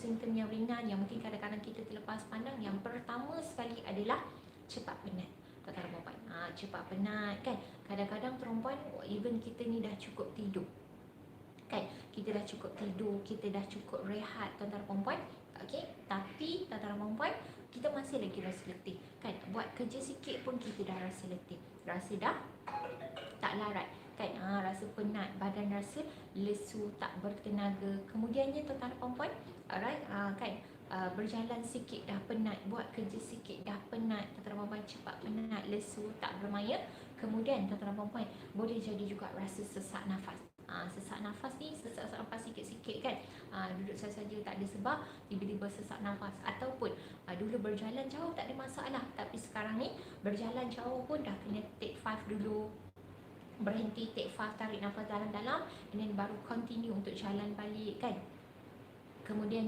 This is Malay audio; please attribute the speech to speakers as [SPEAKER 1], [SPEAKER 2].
[SPEAKER 1] simptom yang ringan yang mungkin kadang-kadang kita terlepas pandang. Yang pertama sekali adalah cepat penat. Tuan-tuan dan puan, cepat penat kan. Kadang-kadang perempuan, even kita ni dah cukup tidur kan, kita dah cukup tidur, kita dah cukup rehat tuan-tuan dan puan, okey, tapi tuan-tuan dan puan, kita masih lagi rasa letih kan. Buat kerja sikit pun kita dah rasa letih, rasa dah tak larat kan, rasa penat, badan rasa lesu, tak bertenaga. Kemudiannya tuan-tuan dan puan, alright, kan, berjalan sikit dah penat, buat kerja sikit dah penat, tuan-tuan dan puan, cepat penat, lesu, tak bermaya. Kemudian tuan-tuan dan puan, boleh jadi juga rasa sesak nafas. Sesak nafas ni, sesak nafas sikit-sikit kan, duduk saja tak ada sebab tiba-tiba sesak nafas. Ataupun dulu berjalan jauh tak ada masalah, tapi sekarang ni berjalan jauh pun dah kena take 5 dulu, berhenti take 5, tarik nafas dalam-dalam, and then baru continue untuk jalan balik kan. Kemudian